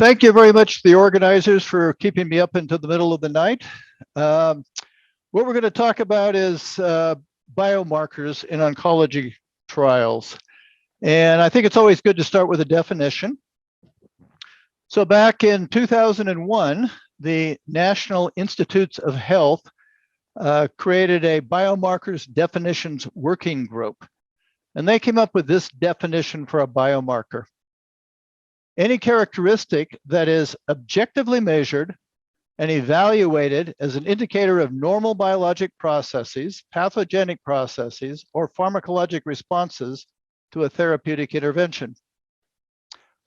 Thank you very much, the organizers, for keeping me up into the middle of the night. What we're going to talk about is biomarkers in oncology trials. And I think it's always good to start with a definition. So back in 2001, the National Institutes of Health created a biomarkers definitions working group. And they came up with this definition for a biomarker: any characteristic that is objectively measured and evaluated as an indicator of normal biologic processes, pathogenic processes, or pharmacologic responses to a therapeutic intervention.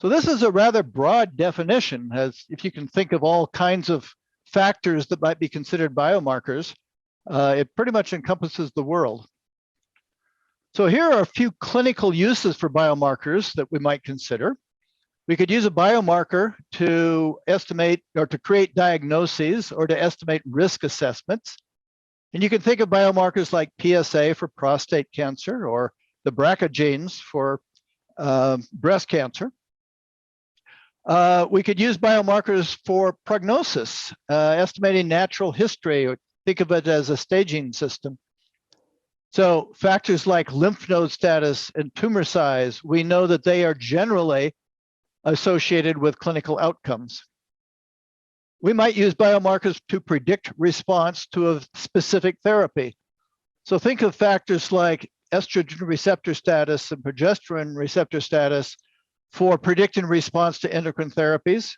So this is a rather broad definition, as if you can think of all kinds of factors that might be considered biomarkers, it pretty much encompasses the world. So here are a few clinical uses for biomarkers that we might consider. We could use a biomarker to estimate or to create diagnoses or to estimate risk assessments. And you can think of biomarkers like PSA for prostate cancer or the BRCA genes for breast cancer. We could use biomarkers for prognosis, estimating natural history, or think of it as a staging system. So factors like lymph node status and tumor size, we know that they are generally associated with clinical outcomes. We might use biomarkers to predict response to a specific therapy. So think of factors like estrogen receptor status and progesterone receptor status for predicting response to endocrine therapies,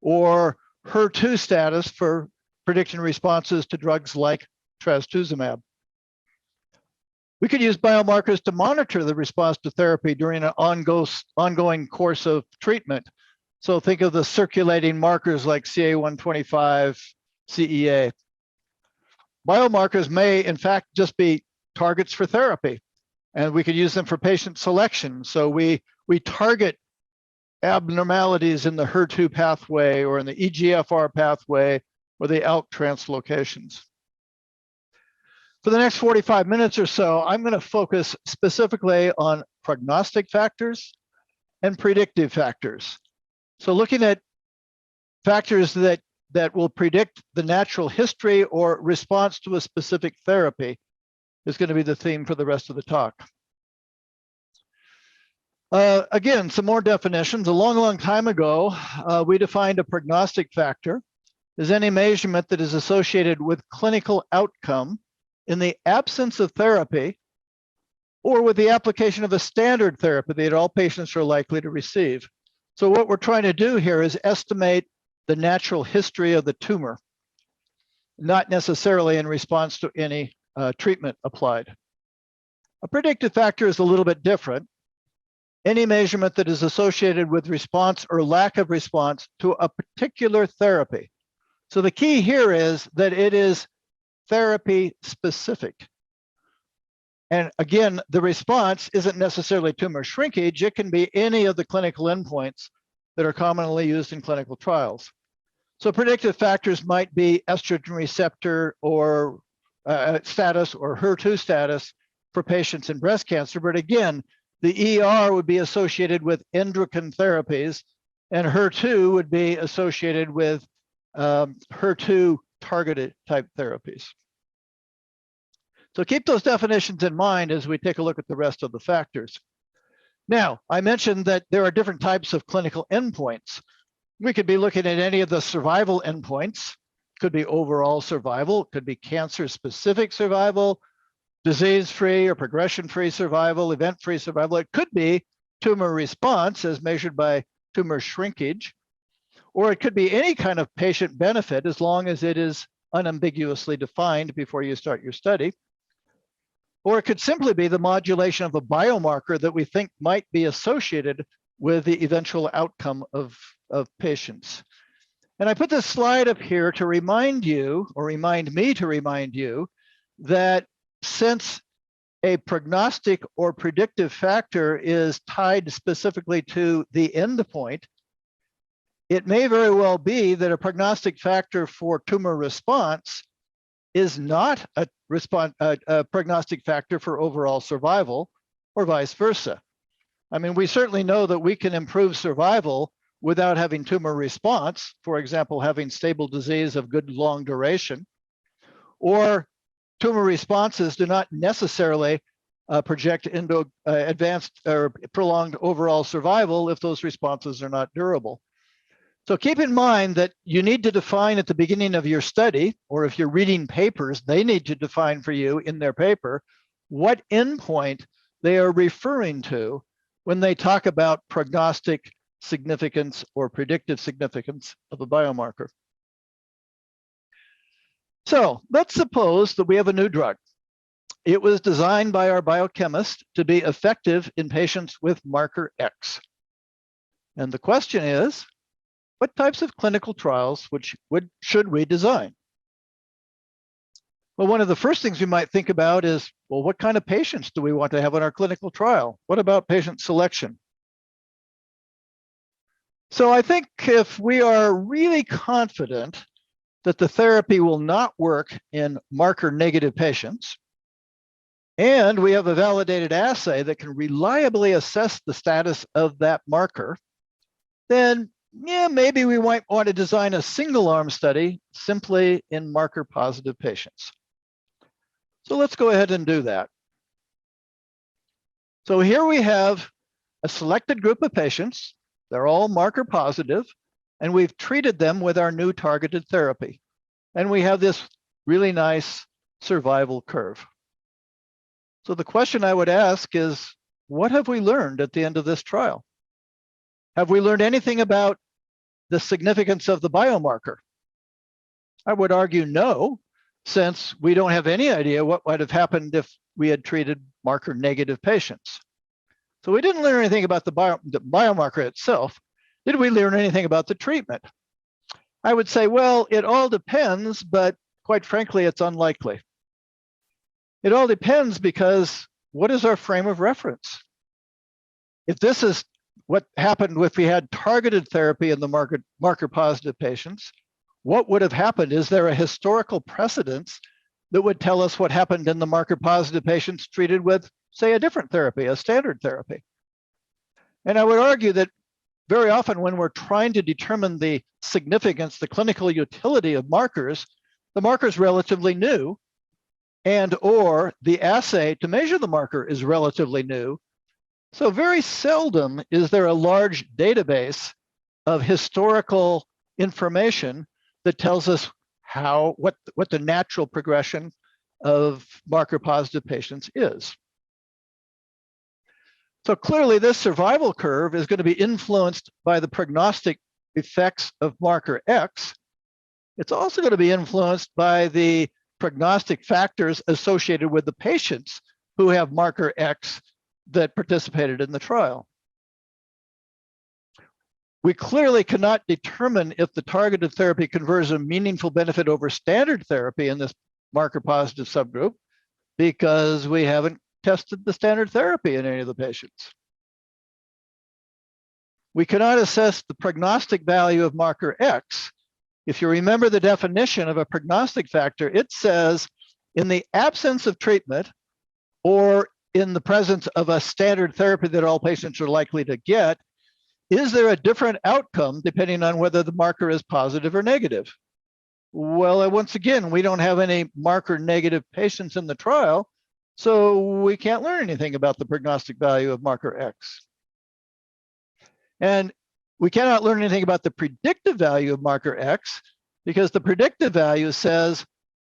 or HER2 status for predicting responses to drugs like trastuzumab. We could use biomarkers to monitor the response to therapy during an ongoing course of treatment. So think of the circulating markers like CA125, CEA. Biomarkers may, in fact, just be targets for therapy, and we could use them for patient selection. So we target abnormalities in the HER2 pathway or in the EGFR pathway or the ALK translocations. For the next 45 minutes or so, I'm going to focus specifically on prognostic factors and predictive factors. So looking at factors that will predict the natural history or response to a specific therapy is going to be the theme for the rest of the talk. Again, some more definitions. A long time ago, we defined a prognostic factor as any measurement that is associated with clinical outcome in the absence of therapy or with the application of a standard therapy that all patients are likely to receive. So what we're trying to do here is estimate the natural history of the tumor, not necessarily in response to any treatment applied. A predictive factor is a little bit different. Any measurement that is associated with response or lack of response to a particular therapy. So the key here is that it is therapy specific. And again, the response isn't necessarily tumor shrinkage. It can be any of the clinical endpoints that are commonly used in clinical trials. So predictive factors might be estrogen receptor or status or HER2 status for patients in breast cancer. But again, the ER would be associated with endocrine therapies, and HER2 would be associated with HER2 targeted type therapies. So keep those definitions in mind as we take a look at the rest of the factors. Now, I mentioned that there are different types of clinical endpoints. We could be looking at any of the survival endpoints. Could be overall survival, could be cancer-specific survival, disease-free or progression-free survival, event-free survival. It could be tumor response as measured by tumor shrinkage, or it could be any kind of patient benefit as long as it is unambiguously defined before you start your study. Or it could simply be the modulation of a biomarker that we think might be associated with the eventual outcome of patients. And I put this slide up here to remind you, or remind me to remind you, that since a prognostic or predictive factor is tied specifically to the endpoint, it may very well be that a prognostic factor for tumor response is not a prognostic factor for overall survival, or vice versa. I mean, we certainly know that we can improve survival without having tumor response, for example, having stable disease of good long duration, or tumor responses do not necessarily project into advanced or prolonged overall survival if those responses are not durable. So keep in mind that you need to define at the beginning of your study, or if you're reading papers, they need to define for you in their paper what endpoint they are referring to when they talk about prognostic significance or predictive significance of a biomarker. So let's suppose that we have a new drug. It was designed by our biochemist to be effective in patients with marker X. And the question is, what types of clinical trials should we design? Well, one of the first things we might think about is, well, what kind of patients do we want to have in our clinical trial? What about patient selection? So I think if we are really confident that the therapy will not work in marker negative patients, and we have a validated assay that can reliably assess the status of that marker, then yeah, maybe we might want to design a single arm study simply in marker positive patients. So let's go ahead and do that. So here we have a selected group of patients. They're all marker positive, and we've treated them with our new targeted therapy. And we have this really nice survival curve. So the question I would ask is, what have we learned at the end of this trial? Have we learned anything about the significance of the biomarker? I would argue no, since we don't have any idea what might have happened if we had treated marker negative patients. So we didn't learn anything about the biomarker itself. Did we learn anything about the treatment? I would say, well, it all depends, but quite frankly, it's unlikely. It all depends because what is our frame of reference? If this is what happened if we had targeted therapy in the marker positive patients, what would have happened? Is there a historical precedence that would tell us what happened in the marker positive patients treated with, say, a different therapy, a standard therapy? And I would argue that very often when we're trying to determine the significance, the clinical utility of markers, the marker is relatively new, and or the assay to measure the marker is relatively new. So very seldom is there a large database of historical information that tells us what the natural progression of marker positive patients is. So clearly this survival curve is going to be influenced by the prognostic effects of marker X. It's also going to be influenced by the prognostic factors associated with the patients who have marker X that participated in the trial. We clearly cannot determine if the targeted therapy confers a meaningful benefit over standard therapy in this marker positive subgroup because we haven't tested the standard therapy in any of the patients. We cannot assess the prognostic value of marker X. If you remember the definition of a prognostic factor, it says in the absence of treatment or in the presence of a standard therapy that all patients are likely to get, is there a different outcome depending on whether the marker is positive or negative? Well, once again, we don't have any marker negative patients in the trial, so we can't learn anything about the prognostic value of marker X. And we cannot learn anything about the predictive value of marker X because the predictive value says,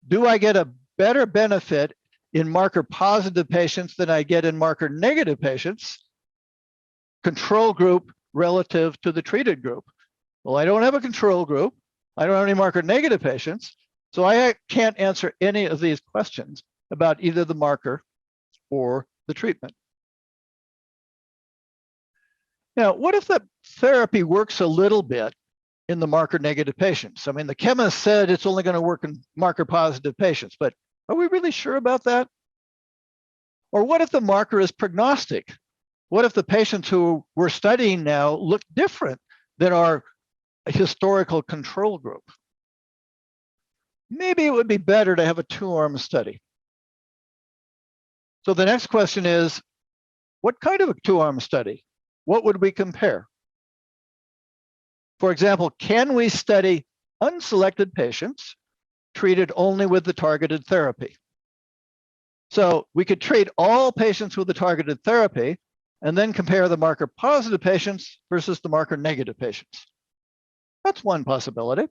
do I get a better benefit in marker positive patients than I get in marker negative patients, control group relative to the treated group? Well, I don't have a control group. I don't have any marker negative patients. So I can't answer any of these questions about either the marker or the treatment. Now, what if the therapy works a little bit in the marker negative patients? I mean, the chemist said it's only going to work in marker positive patients, but are we really sure about that? Or what if the marker is prognostic? What if the patients who we're studying now look different than our historical control group? Maybe it would be better to have a two-arm study. So the next question is, what kind of a two-arm study? What would we compare? For example, can we study unselected patients treated only with the targeted therapy? So we could treat all patients with the targeted therapy and then compare the marker positive patients versus the marker negative patients. That's one possibility.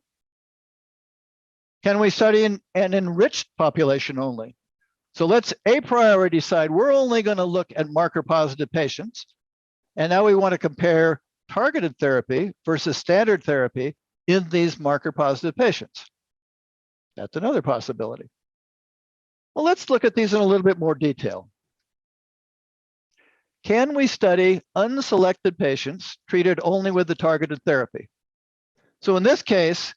Can we study an enriched population only? So let's a priori decide we're only going to look at marker positive patients. And now we want to compare targeted therapy versus standard therapy in these marker positive patients. That's another possibility. Well, let's look at these in a little bit more detail. Can we study unselected patients treated only with the targeted therapy? So in this case,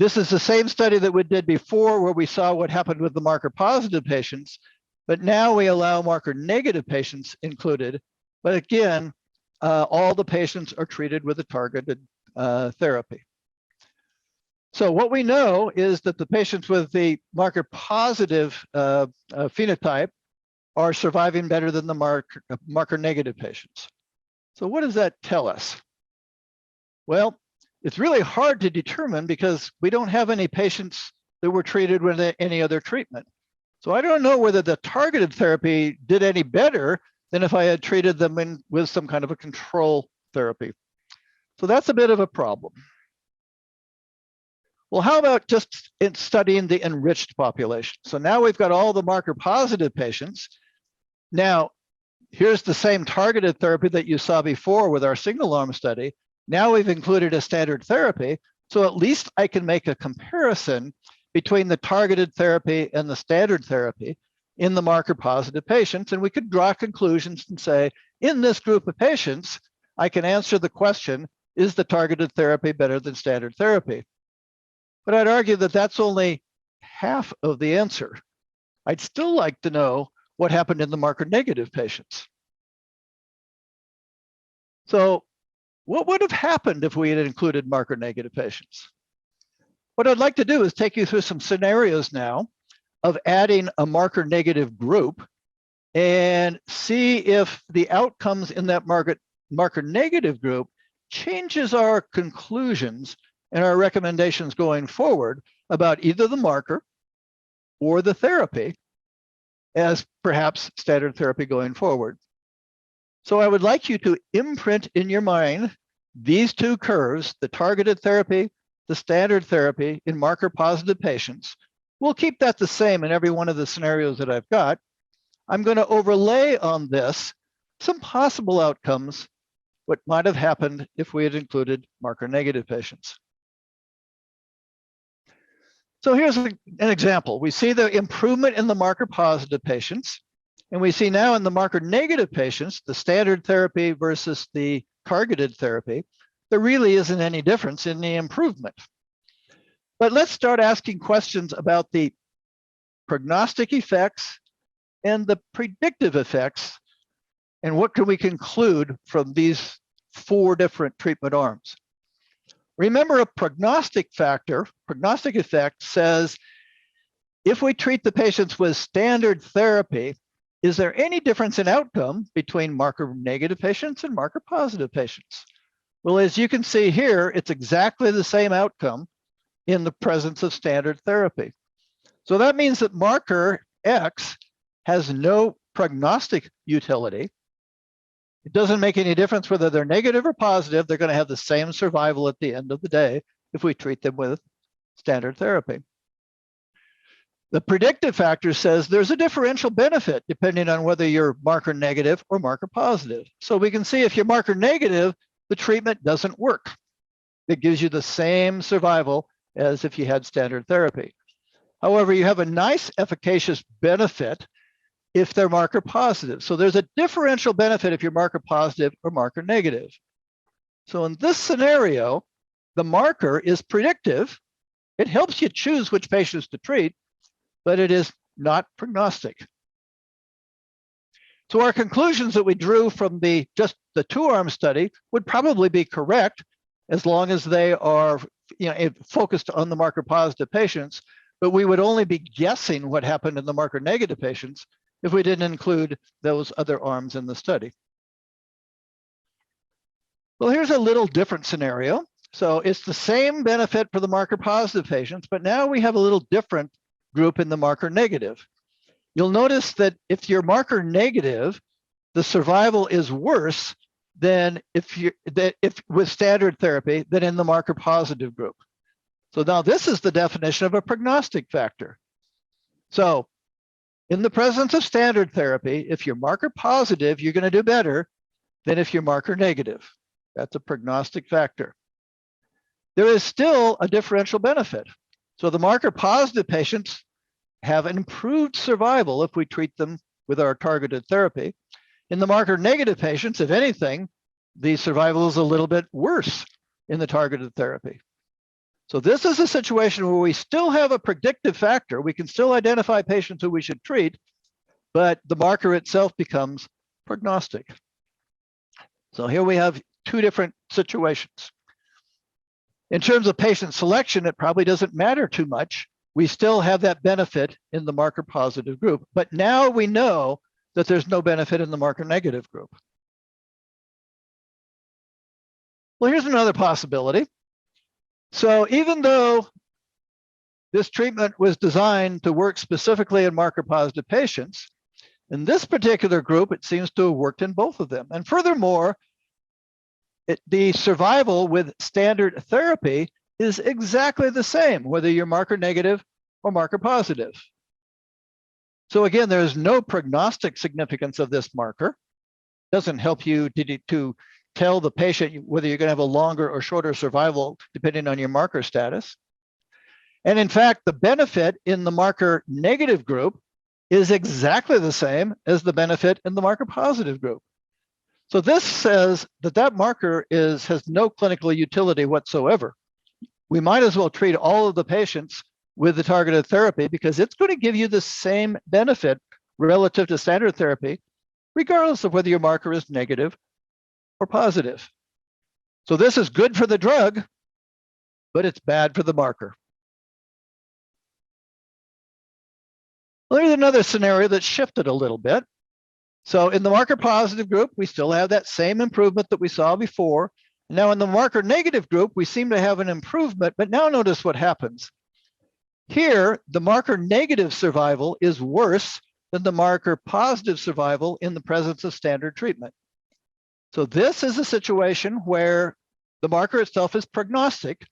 this is the same study that we did before where we saw what happened with the marker positive patients, but now we allow marker negative patients included. But again, all the patients are treated with a targeted therapy. So what we know is that the patients with the marker positive phenotype are surviving better than the marker negative patients. So what does that tell us? Well, it's really hard to determine because we don't have any patients that were treated with any other treatment. So I don't know whether the targeted therapy did any better than if I had treated them with some kind of a control therapy. So that's a bit of a problem. Well, how about just studying the enriched population? So now we've got all the marker positive patients. Now, here's the same targeted therapy that you saw before with our single arm study. Now we've included a standard therapy. So at least I can make a comparison between the targeted therapy and the standard therapy in the marker positive patients. And we could draw conclusions and say, in this group of patients, I can answer the question, is the targeted therapy better than standard therapy? But I'd argue that that's only half of the answer. I'd still like to know what happened in the marker negative patients. So what would have happened if we had included marker negative patients? What I'd like to do is take you through some scenarios now of adding a marker negative group and see if the outcomes in that marker negative group changes our conclusions and our recommendations going forward about either the marker or the therapy as perhaps standard therapy going forward. So I would like you to imprint in your mind these two curves, the targeted therapy, the standard therapy in marker positive patients. We'll keep that the same in every one of the scenarios that I've got. I'm going to overlay on this some possible outcomes, what might have happened if we had included marker negative patients. So here's an example. We see the improvement in the marker positive patients, and we see now in the marker negative patients, the standard therapy versus the targeted therapy, there really isn't any difference in the improvement. But let's start asking questions about the prognostic effects and the predictive effects, and what can we conclude from these 4 different treatment arms. Remember, a prognostic effect says, if we treat the patients with standard therapy, is there any difference in outcome between marker negative patients and marker positive patients? Well, as you can see here, it's exactly the same outcome in the presence of standard therapy. So that means that marker X has no prognostic utility. It doesn't make any difference whether they're negative or positive. They're going to have the same survival at the end of the day if we treat them with standard therapy. The predictive factor says there's a differential benefit depending on whether you're marker negative or marker positive. So we can see if you're marker negative, the treatment doesn't work. It gives you the same survival as if you had standard therapy. However, you have a nice efficacious benefit if they're marker positive. So there's a differential benefit if you're marker positive or marker negative. So in this scenario, the marker is predictive. It helps you choose which patients to treat, but it is not prognostic. So our conclusions that we drew from just the 2-arm study would probably be correct as long as they are focused on the marker positive patients, but we would only be guessing what happened in the marker negative patients if we didn't include those other arms in the study. Well, here's a little different scenario. So it's the same benefit for the marker positive patients, but now we have a little different group in the marker negative. You'll notice that if you're marker negative, the survival is worse than if with standard therapy than in the marker positive group. So now this is the definition of a prognostic factor. So in the presence of standard therapy, if you're marker positive, you're going to do better than if you're marker negative. That's a prognostic factor. There is still a differential benefit. So the marker positive patients have an improved survival if we treat them with our targeted therapy. In the marker negative patients, if anything, the survival is a little bit worse in the targeted therapy. So this is a situation where we still have a predictive factor. We can still identify patients who we should treat, but the marker itself becomes prognostic. So here we have two different situations. In terms of patient selection, it probably doesn't matter too much. We still have that benefit in the marker positive group, but now we know that there's no benefit in the marker negative group. Well, here's another possibility. So even though this treatment was designed to work specifically in marker positive patients, in this particular group, it seems to have worked in both of them. And furthermore, the survival with standard therapy is exactly the same, whether you're marker negative or marker positive. So again, there is no prognostic significance of this marker. It doesn't help you to tell the patient whether you're going to have a longer or shorter survival depending on your marker status. And in fact, the benefit in the marker negative group is exactly the same as the benefit in the marker positive group. So this says that that marker has no clinical utility whatsoever. We might as well treat all of the patients with the targeted therapy because it's going to give you the same benefit relative to standard therapy, regardless of whether your marker is negative or positive. So this is good for the drug, but it's bad for the marker. Well, here's another scenario that shifted a little bit. So in the marker positive group, we still have that same improvement that we saw before. Now in the marker negative group, we seem to have an improvement, but now notice what happens. Here, the marker negative survival is worse than the marker positive survival in the presence of standard treatment. So this is a situation where the marker itself is prognostic.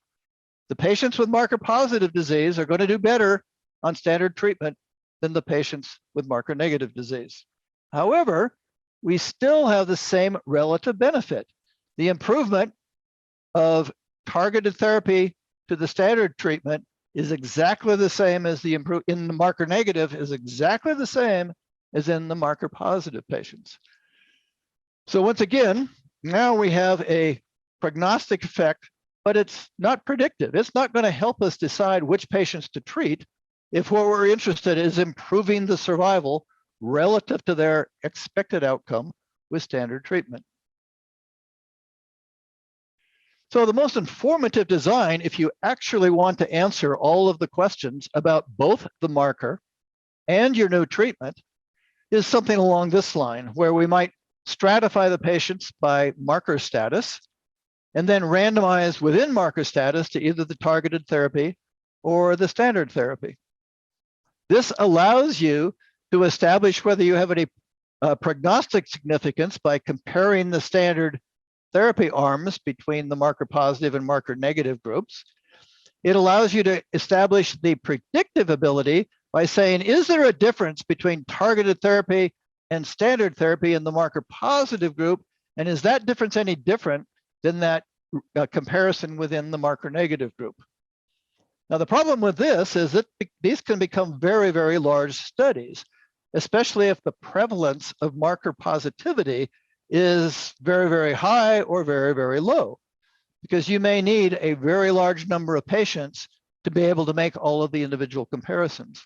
The patients with marker positive disease are going to do better on standard treatment than the patients with marker negative disease. However, we still have the same relative benefit. The improvement of targeted therapy to the standard treatment is exactly the same as the in the marker negative is exactly the same as in the marker positive patients. So once again, now we have a prognostic effect, but it's not predictive. It's not going to help us decide which patients to treat if what we're interested in is improving the survival relative to their expected outcome with standard treatment. So the most informative design, if you actually want to answer all of the questions about both the marker and your new treatment, is something along this line, where we might stratify the patients by marker status and then randomize within marker status to either the targeted therapy or the standard therapy. This allows you to establish whether you have any prognostic significance by comparing the standard therapy arms between the marker positive and marker negative groups. It allows you to establish the predictive ability by saying, is there a difference between targeted therapy and standard therapy in the marker positive group? And is that difference any different than that comparison within the marker negative group? Now, the problem with this is that these can become very, very large studies, especially if the prevalence of marker positivity is very, very high or very, very low, because you may need a very large number of patients to be able to make all of the individual comparisons.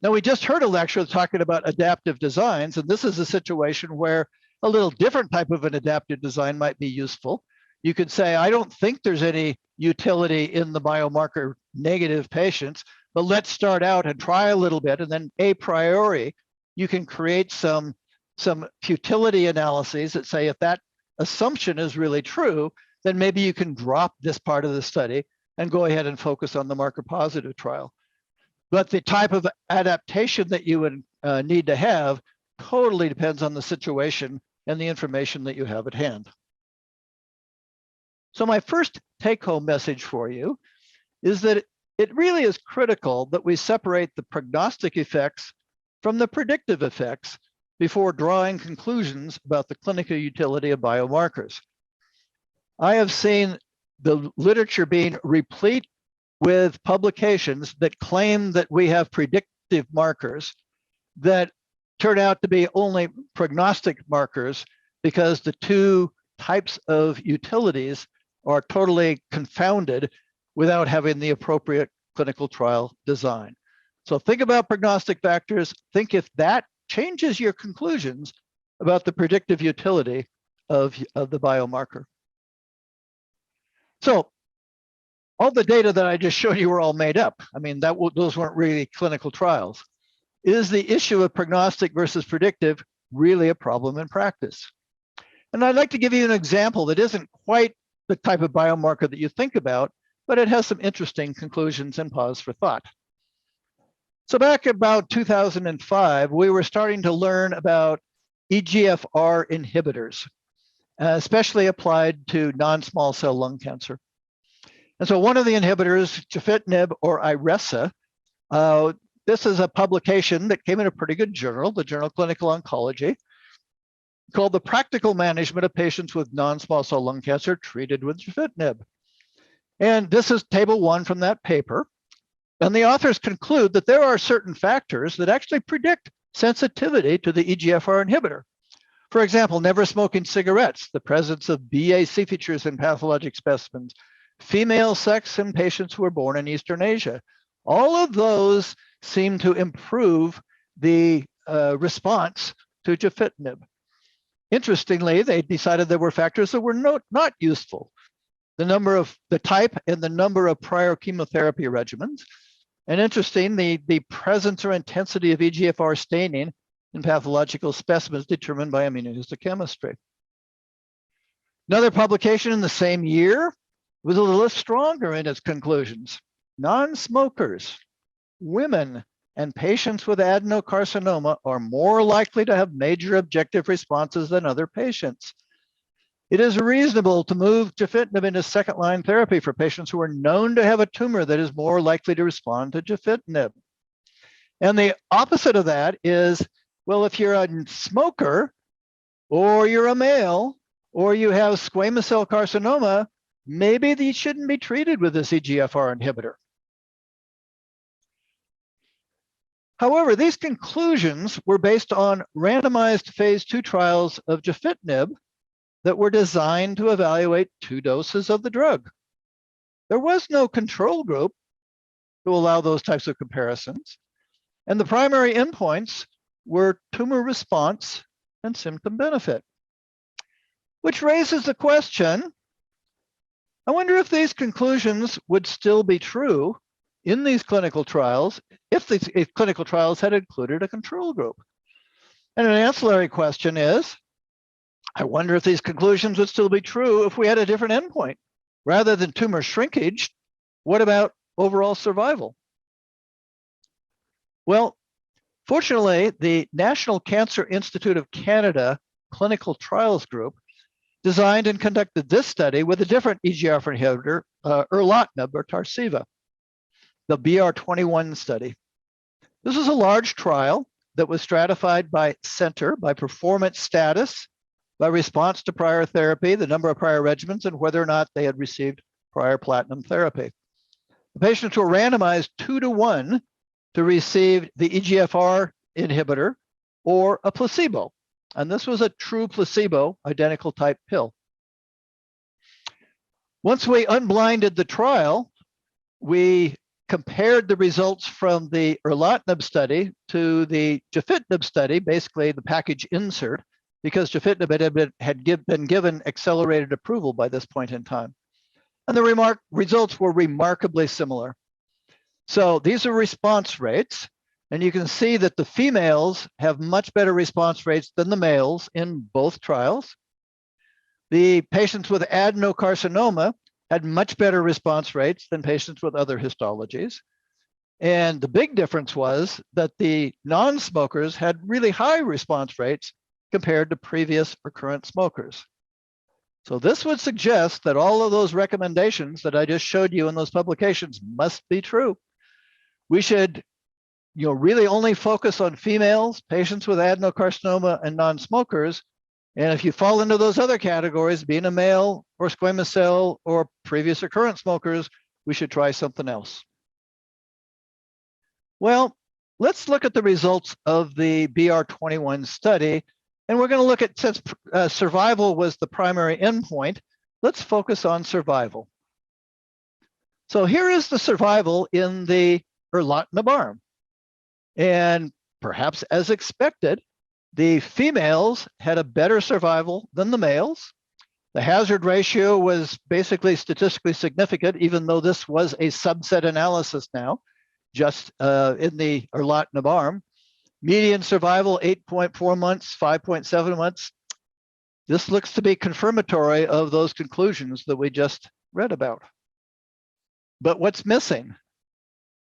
Now, we just heard a lecture talking about adaptive designs, and this is a situation where a little different type of an adaptive design might be useful. You could say, I don't think there's any utility in the biomarker negative patients, but let's start out and try a little bit, and then a priori, you can create some futility analyses that say if that assumption is really true, then maybe you can drop this part of the study and go ahead and focus on the marker positive trial. But the type of adaptation that you would need to have totally depends on the situation and the information that you have at hand. So my first take-home message for you is that it really is critical that we separate the prognostic effects from the predictive effects before drawing conclusions about the clinical utility of biomarkers. I have seen the literature being replete with publications that claim that we have predictive markers that turn out to be only prognostic markers because the two types of utilities are totally confounded without having the appropriate clinical trial design. So think about prognostic factors. Think if that changes your conclusions about the predictive utility of the biomarker. So all the data that I just showed you were all made up. I mean, those weren't really clinical trials. Is the issue of prognostic versus predictive really a problem in practice? And I'd like to give you an example that isn't quite the type of biomarker that you think about, but it has some interesting conclusions and pause for thought. So back about 2005, we were starting to learn about EGFR inhibitors, especially applied to non-small cell lung cancer. And so one of the inhibitors, Gefitinib or Iressa, this is a publication that came in a pretty good journal, the Journal of Clinical Oncology, called The Practical Management of Patients with Non-Small Cell Lung Cancer Treated with Gefitinib. And this is table 1 from that paper. And the authors conclude that there are certain factors that actually predict sensitivity to the EGFR inhibitor. For example, never smoking cigarettes, the presence of BAC features in pathologic specimens, female sex in patients who were born in Eastern Asia. All of those seem to improve the response to Gefitinib. Interestingly, they decided there were factors that were not useful. The type and the number of prior chemotherapy regimens. And interesting, the presence or intensity of EGFR staining in pathological specimens determined by immunohistochemistry. Another publication in the same year was a little stronger in its conclusions. Non-smokers, women, and patients with adenocarcinoma are more likely to have major objective responses than other patients. It is reasonable to move Gefitinib into second-line therapy for patients who are known to have a tumor that is more likely to respond to Gefitinib. And the opposite of that is, well, if you're a smoker, or you're a male, or you have squamous cell carcinoma, maybe these shouldn't be treated with this EGFR inhibitor. However, these conclusions were based on randomized phase 2 trials of Gefitinib that were designed to evaluate 2 doses of the drug. There was no control group to allow those types of comparisons. And the primary endpoints were tumor response and symptom benefit, which raises the question, I wonder if these conclusions would still be true in these clinical trials if clinical trials had included a control group. And an ancillary question is, I wonder if these conclusions would still be true if we had a different endpoint. Rather than tumor shrinkage, what about overall survival? Well, fortunately, the National Cancer Institute of Canada Clinical Trials Group designed and conducted this study with a different EGFR inhibitor, erlotinib or Tarceva, the BR21 study. This was a large trial that was stratified by center, by performance status, by response to prior therapy, the number of prior regimens, and whether or not they had received prior platinum therapy. The patients were randomized 2-to-1 to receive the EGFR inhibitor or a placebo. And this was a true placebo, identical type pill. Once we unblinded the trial, we compared the results from the erlotinib study to the Gefitinib study, basically the package insert, because Gefitinib had been given accelerated approval by this point in time. And the results were remarkably similar. So these are response rates, and you can see that the females have much better response rates than the males in both trials. The patients with adenocarcinoma had much better response rates than patients with other histologies. And the big difference was that the non-smokers had really high response rates compared to previous or current smokers. So this would suggest that all of those recommendations that I just showed you in those publications must be true. We should really only focus on females, patients with adenocarcinoma, and non-smokers. And if you fall into those other categories, being a male or squamous cell or previous or current smokers, we should try something else. Well, let's look at the results of the BR21 study. And we're going to look at, since survival was the primary endpoint, let's focus on survival. So here is the survival in the erlotinib arm. And perhaps as expected, the females had a better survival than the males. The hazard ratio was basically statistically significant, even though this was a subset analysis now, just in the erlotinib arm. Median survival, 8.4 months, 5.7 months. This looks to be confirmatory of those conclusions that we just read about. But what's missing?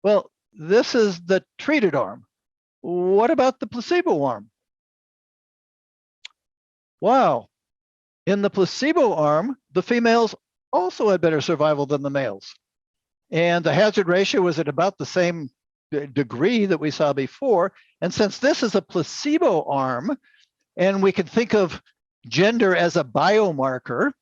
Well, this is the treated arm. What about the placebo arm? Wow. In the placebo arm, the females also had better survival than the males. And the hazard ratio was at about the same degree that we saw before. And since this is a placebo arm, and we can think of gender as a biomarker,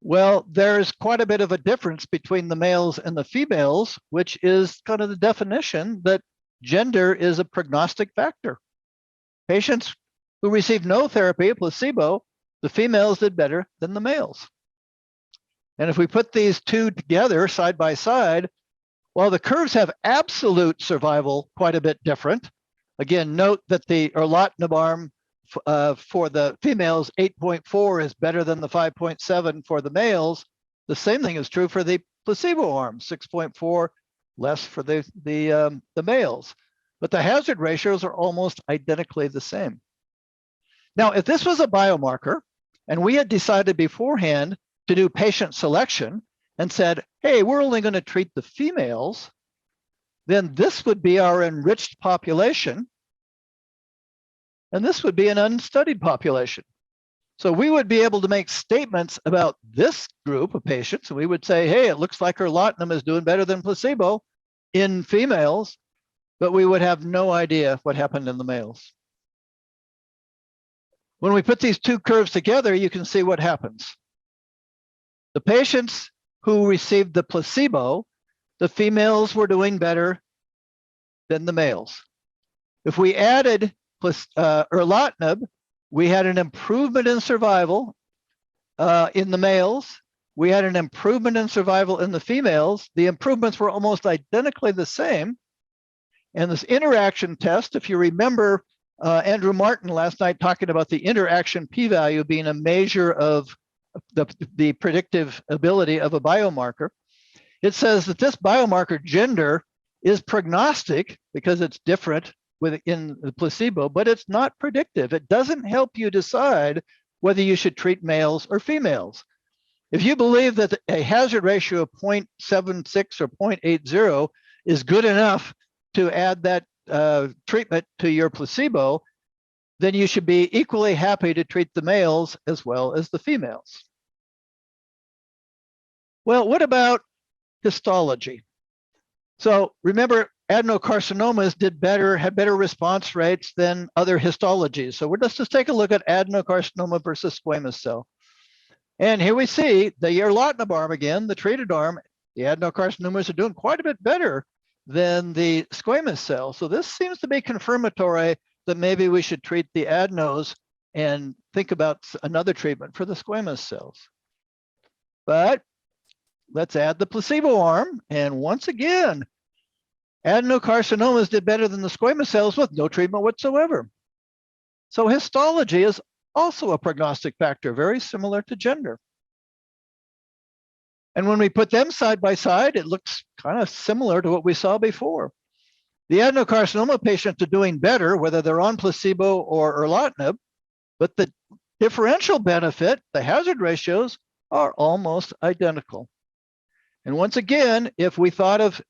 well, there's quite a bit of a difference between the males and the females, which is kind of the definition that gender is a prognostic factor. Patients who received no therapy, a placebo, the females did better than the males. And if we put these two together side by side, while the curves have absolute survival quite a bit different, again, note that the erlotinib arm for the females, 8.4 is better than the 5.7 for the males. The same thing is true for the placebo arm, 6.4 less for the males. But the hazard ratios are almost identically the same. Now, if this was a biomarker, and we had decided beforehand to do patient selection and said, hey, we're only going to treat the females, then this would be our enriched population. And this would be an unstudied population. So we would be able to make statements about this group of patients. We would say, hey, it looks like erlotinib is doing better than placebo in females, but we would have no idea what happened in the males. When we put these two curves together, you can see what happens. The patients who received the placebo, the females were doing better than the males. If we added erlotinib, we had an improvement in survival in the males. We had an improvement in survival in the females. The improvements were almost identically the same. And this interaction test, if you remember Andrew Martin last night talking about the interaction p-value being a measure of the predictive ability of a biomarker, it says that this biomarker gender is prognostic because it's different within the placebo, but it's not predictive. It doesn't help you decide whether you should treat males or females. If you believe that a hazard ratio of 0.76 or 0.80 is good enough to add that treatment to your placebo, then you should be equally happy to treat the males as well as the females. Well, what about histology? So remember, adenocarcinomas had better response rates than other histologies. So let's just take a look at adenocarcinoma versus squamous cell. And here we see the erlotinib arm again, the treated arm. The adenocarcinomas are doing quite a bit better than the squamous cell. So this seems to be confirmatory that maybe we should treat the adenos and think about another treatment for the squamous cells. But let's add the placebo arm. And once again, adenocarcinomas did better than the squamous cells with no treatment whatsoever. So histology is also a prognostic factor, very similar to gender. And when we put them side by side, it looks kind of similar to what we saw before. The adenocarcinoma patients are doing better, whether they're on placebo or erlotinib, but the differential benefit, the hazard ratios are almost identical. And once again, if we thought of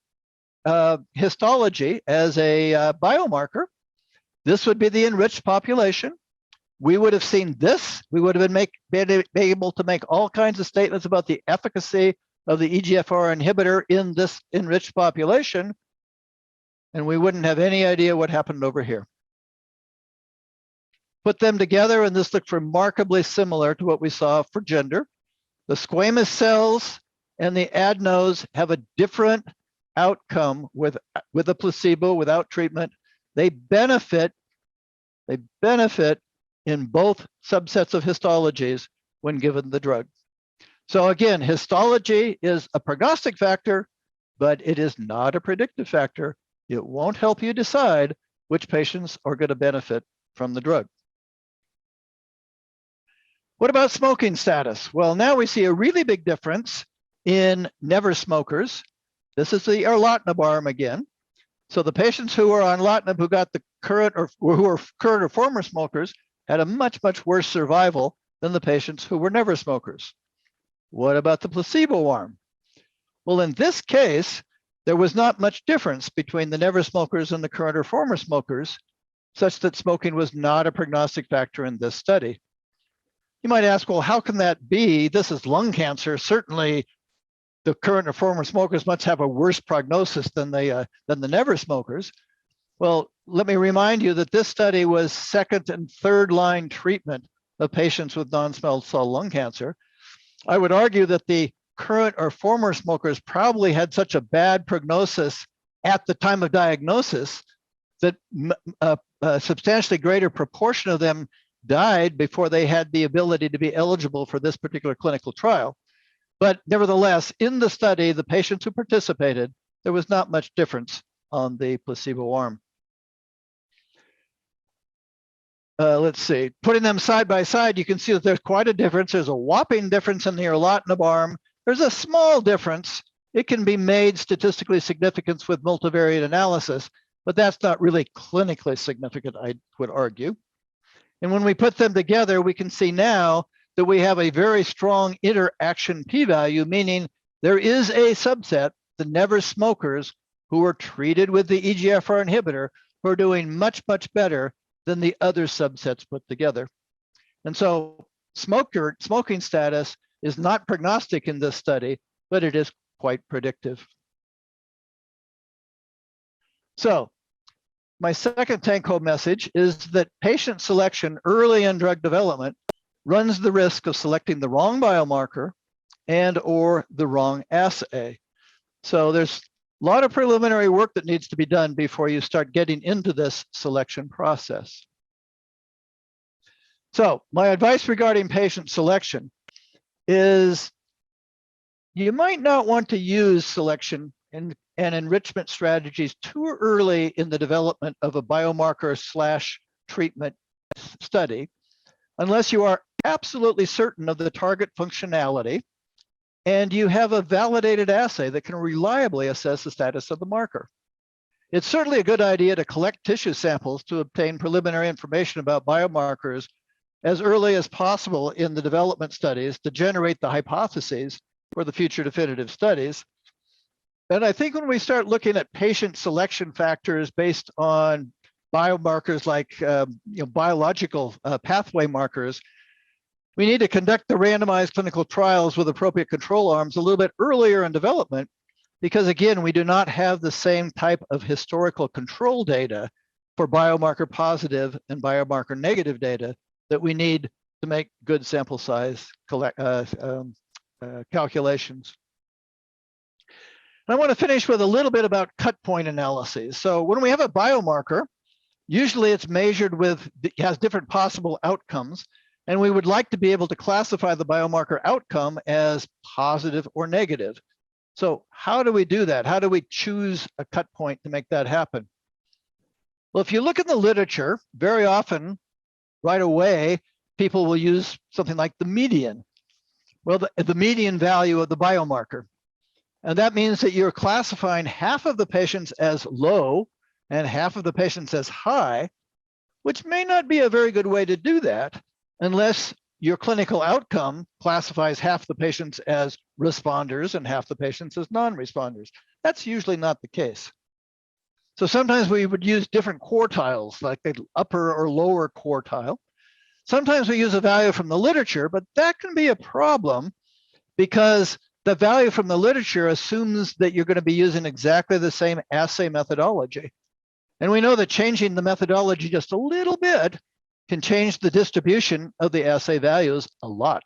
histology as a biomarker, this would be the enriched population. We would have seen this. We would have been able to make all kinds of statements about the efficacy of the EGFR inhibitor in this enriched population, and we wouldn't have any idea what happened over here. Put them together, and this looks remarkably similar to what we saw for gender. The squamous cells and the adenos have a different outcome with a placebo without treatment. They benefit in both subsets of histologies when given the drug. So again, histology is a prognostic factor, but it is not a predictive factor. It won't help you decide which patients are going to benefit from the drug. What about smoking status? Well, now we see a really big difference in never smokers. This is the erlotinib arm again. So the patients who are on erlotinib who got the current or who are current or former smokers had a much worse survival than the patients who were never smokers. What about the placebo arm? Well, in this case, there was not much difference between the never smokers and the current or former smokers, such that smoking was not a prognostic factor in this study. You might ask, well, how can that be? This is lung cancer. Certainly, the current or former smokers must have a worse prognosis than the never smokers. Well, let me remind you that this study was second and third line treatment of patients with non-small cell lung cancer. I would argue that the current or former smokers probably had such a bad prognosis at the time of diagnosis that a substantially greater proportion of them died before they had the ability to be eligible for this particular clinical trial. But nevertheless, in the study, the patients who participated, there was not much difference on the placebo arm. Let's see, putting them side by side, you can see that there's quite a difference. There's a whopping difference in the erlotinib arm. There's a small difference. It can be made statistically significant with multivariate analysis, but that's not really clinically significant, I would argue. And when we put them together, we can see now that we have a very strong interaction p-value, meaning there is a subset, the never smokers, who are treated with the EGFR inhibitor, who are doing much better than the other subsets put together. And so smoking status is not prognostic in this study, but it is quite predictive. So my second take-home message is that patient selection early in drug development runs the risk of selecting the wrong biomarker and or the wrong assay. So there's a lot of preliminary work that needs to be done before you start getting into this selection process. So my advice regarding patient selection is you might not want to use selection and enrichment strategies too early in the development of a biomarker / treatment study, unless you are absolutely certain of the target functionality and you have a validated assay that can reliably assess the status of the marker. It's certainly a good idea to collect tissue samples to obtain preliminary information about biomarkers as early as possible in the development studies to generate the hypotheses for the future definitive studies. And I think when we start looking at patient selection factors based on biomarkers like biological pathway markers, we need to conduct the randomized clinical trials with appropriate control arms a little bit earlier in development, because again, we do not have the same type of historical control data for biomarker positive and biomarker negative data that we need to make good sample size calculations. And I want to finish with a little bit about Cutpoint analyses. So when we have a biomarker, usually it's measured with, it has different possible outcomes, and we would like to be able to classify the biomarker outcome as positive or negative. So how do we do that? How do we choose a cut point to make that happen? Well, if you look in the literature, very often, right away, people will use something like the median. Well, the median value of the biomarker. And that means that you're classifying half of the patients as low and half of the patients as high, which may not be a very good way to do that unless your clinical outcome classifies half the patients as responders and half the patients as non-responders. That's usually not the case. So sometimes we would use different quartiles, like the upper or lower quartile. Sometimes we use a value from the literature, but that can be a problem because the value from the literature assumes that you're going to be using exactly the same assay methodology. And we know that changing the methodology just a little bit can change the distribution of the assay values a lot.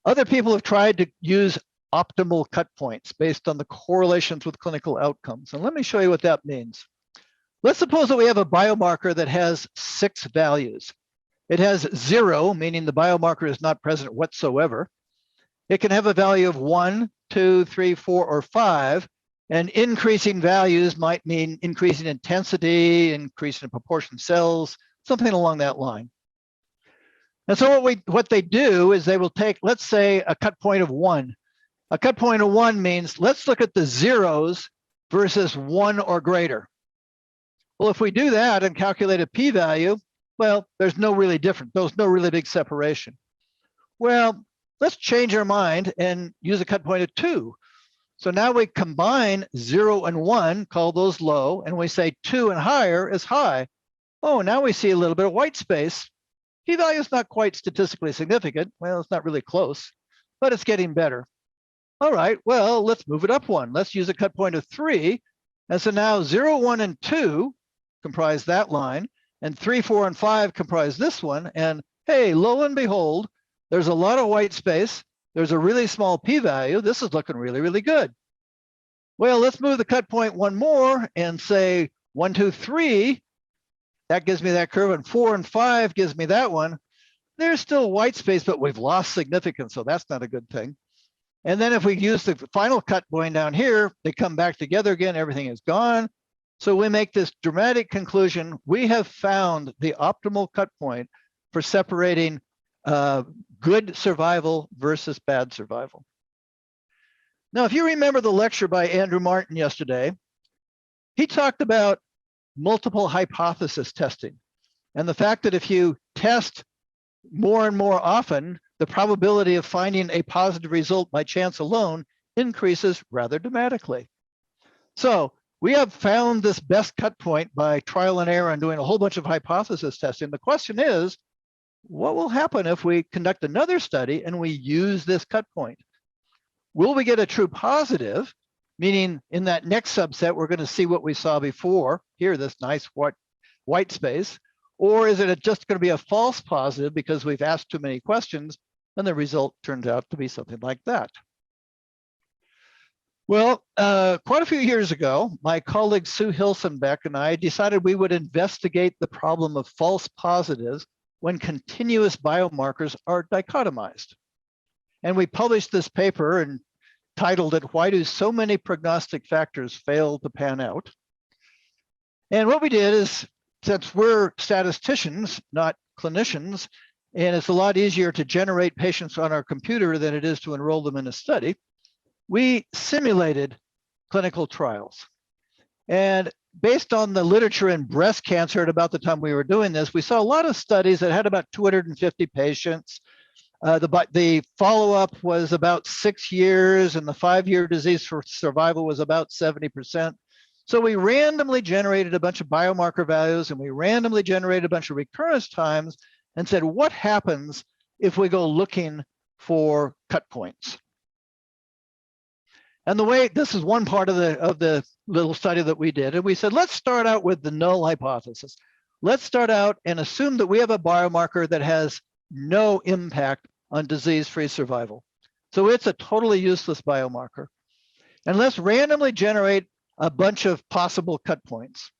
Other people have tried to use optimal cut points based on the correlations with clinical outcomes. And let me show you what that means. Let's suppose that we have a biomarker that has 6 values. It has 0, meaning the biomarker is not present whatsoever. It can have a value of 1, 2, 3, 4, or 5. And increasing values might mean increasing intensity, increasing in proportion cells, something along that line. And so what they do is they will take, let's say, a cut point of 1. A cut point of 1 means let's look at the zeros versus 1 or greater. Well, if we do that and calculate a p-value, well, there's no really difference. There's no really big separation. Well, let's change our mind and use a cut point of 2. So now we combine 0 and 1, call those low, and we say 2 and higher is high. Oh, now we see a little bit of white space. P-value is not quite statistically significant. Well, it's not really close, but it's getting better. All right, well, let's move it up 1. Let's use a cut point of 3. And so now 0, 1, and 2 comprise that line, and 3, 4, and 5 comprise this one. And hey, lo and behold, there's a lot of white space. There's a really small p-value. This is looking really, really good. Well, let's move the cut point 1 more and say 1, 2, 3. That gives me that curve, and 4 and 5 gives me that one. There's still white space, but we've lost significance, so that's not a good thing. And then if we use the final cut point down here, they come back together again, everything is gone. So we make this dramatic conclusion. We have found the optimal cut point for separating good survival versus bad survival. Now, if you remember the lecture by Andrew Martin yesterday, he talked about multiple hypothesis testing and the fact that if you test more and more often, the probability of finding a positive result by chance alone increases rather dramatically. So we have found this best cut point by trial and error and doing a whole bunch of hypothesis testing. The question is, what will happen if we conduct another study and we use this cut point? Will we get a true positive, meaning in that next subset, we're going to see what we saw before, here, this nice white space, or is it just going to be a false positive because we've asked too many questions and the result turns out to be something like that? Well, quite a few years ago, my colleague Sue Hilsenbeck and I decided we would investigate the problem of false positives when continuous biomarkers are dichotomized. And we published this paper and titled it, "Why Do So Many Prognostic Factors Fail to Pan Out?" And what we did is, since we're statisticians, not clinicians, and it's a lot easier to generate patients on our computer than it is to enroll them in a study, we simulated clinical trials. And based on the literature in breast cancer at about the time we were doing this, we saw a lot of studies that had about 250 patients. The follow-up was about 6 years, and the 5-year disease for survival was about 70%. So we randomly generated a bunch of biomarker values, and we randomly generated a bunch of recurrence times and said, what happens if we go looking for cut points? And the way, this is one part of the little study that we did, and we said, let's start out with the null hypothesis. Let's start out and assume that we have a biomarker that has no impact on disease-free survival. So it's a totally useless biomarker. And let's randomly generate a bunch of possible cut points.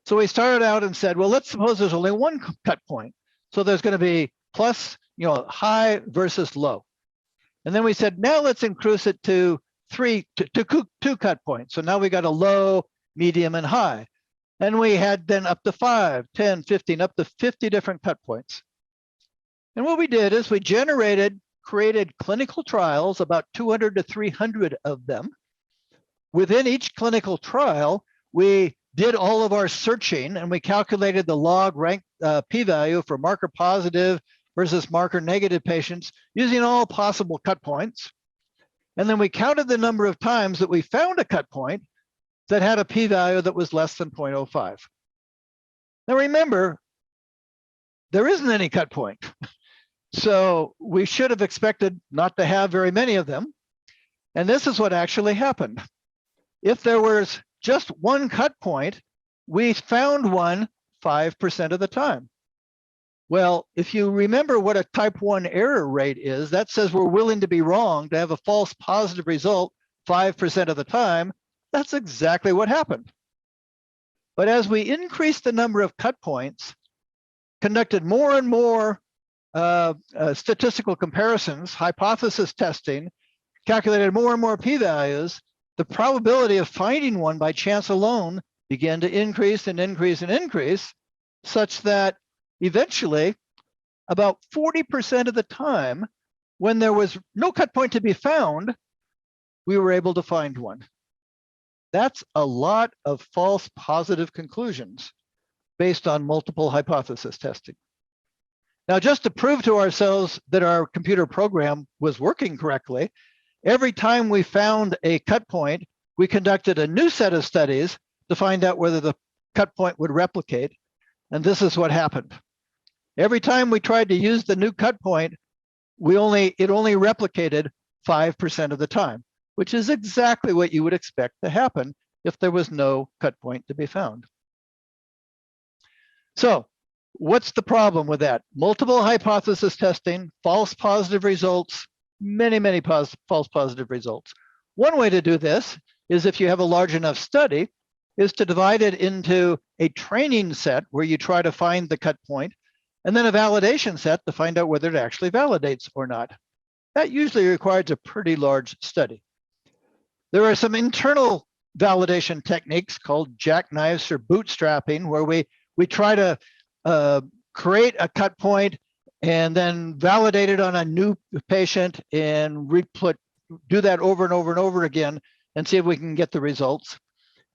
So we started out and said, well, let's suppose there's only one cut point. So there's going to be plus, high versus low. And then we said, now let's increase it to two cut points. So now we got a low, medium, and high. And we had then up to 5, 10, 15, up to 50 different cut points. And what we did is we created clinical trials, about 200 to 300 of them. Within each clinical trial, we did all of our searching and we calculated the log rank p-value for marker positive, versus marker negative patients using all possible cut points. And then we counted the number of times that we found a cut point that had a p-value that was less than 0.05. Now remember, there isn't any cut point. So we should have expected not to have very many of them. And this is what actually happened. If there was just one cut point, we found one 5% of the time. Well, if you remember what a type 1 error rate is, that says we're willing to be wrong to have a false positive result 5% of the time. That's exactly what happened. But as we increased the number of cut points, conducted more and more statistical comparisons, hypothesis testing, calculated more and more p-values, the probability of finding one by chance alone began to increase and increase and increase, such that eventually, about 40% of the time, when there was no cut point to be found, we were able to find one. That's a lot of false positive conclusions based on multiple hypothesis testing. Now, just to prove to ourselves that our computer program was working correctly, every time we found a cut point, we conducted a new set of studies to find out whether the cut point would replicate. And this is what happened. Every time we tried to use the new cut point, it only replicated 5% of the time, which is exactly what you would expect to happen if there was no cut point to be found. So what's the problem with that? Multiple hypothesis testing, false positive results, many false positive results. One way to do this is, if you have a large enough study, is to divide it into a training set where you try to find the cut point, and then a validation set to find out whether it actually validates or not. That usually requires a pretty large study. There are some internal validation techniques called jackknives or bootstrapping, where we try to create a cut point and then validate it on a new patient and do that over and over and over again and see if we can get the results.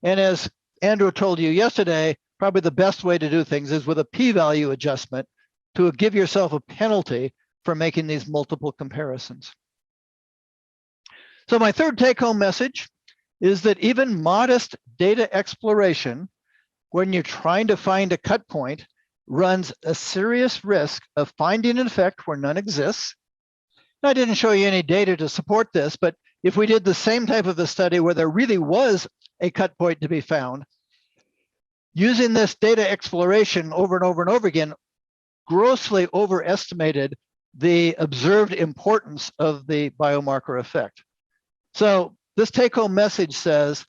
And as Andrew told you yesterday, probably the best way to do things is with a p-value adjustment to give yourself a penalty for making these multiple comparisons. So my third take-home message is that even modest data exploration, when you're trying to find a cut point, runs a serious risk of finding an effect where none exists. I didn't show you any data to support this, but if we did the same type of a study where there really was a cut point to be found, using this data exploration over and over and over again, grossly overestimated the observed importance of the biomarker effect. So this take-home message says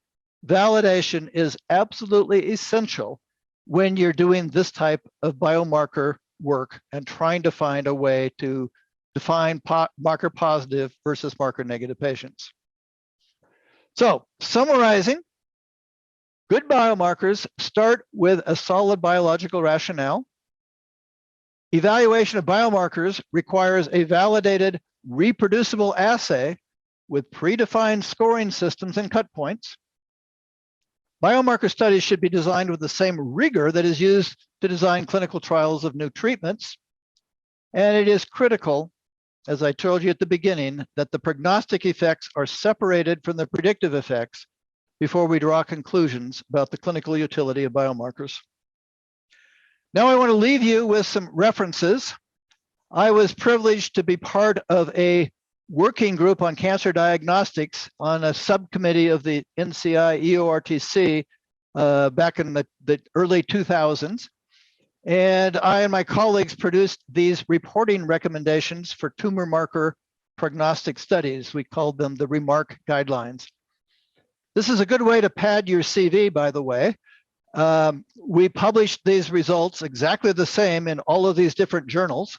validation is absolutely essential when you're doing this type of biomarker work and trying to find a way to define marker positive versus marker negative patients. So summarizing, good biomarkers start with a solid biological rationale. Evaluation of biomarkers requires a validated, reproducible assay with predefined scoring systems and cut points. Biomarker studies should be designed with the same rigor that is used to design clinical trials of new treatments. And it is critical, as I told you at the beginning, that the prognostic effects are separated from the predictive effects before we draw conclusions about the clinical utility of biomarkers. Now I want to leave you with some references. I was privileged to be part of a working group on cancer diagnostics on a subcommittee of the NCI EORTC back in the early 2000s. And I and my colleagues produced these reporting recommendations for tumor marker prognostic studies. We called them the REMARK guidelines. This is a good way to pad your CV, by the way. We published these results exactly the same in all of these different journals,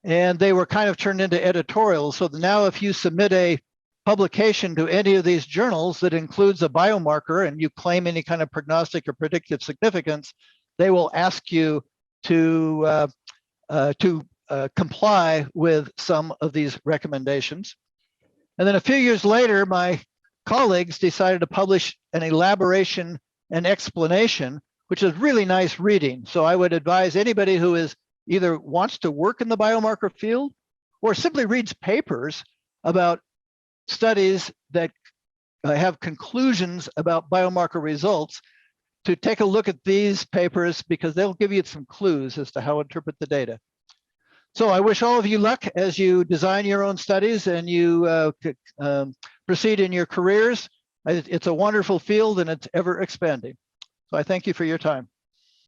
and they were kind of turned into editorials. So now if you submit a publication to any of these journals that includes a biomarker and you claim any kind of prognostic or predictive significance, they will ask you to comply with some of these recommendations. And then a few years later, my colleagues decided to publish an elaboration and explanation, which is really nice reading. So I would advise anybody who is either wants to work in the biomarker field or simply reads papers about studies that have conclusions about biomarker results, to take a look at these papers, because they'll give you some clues as to how to interpret the data. So I wish all of you luck as you design your own studies and you proceed in your careers. It's a wonderful field and it's ever expanding. So I thank you for your time.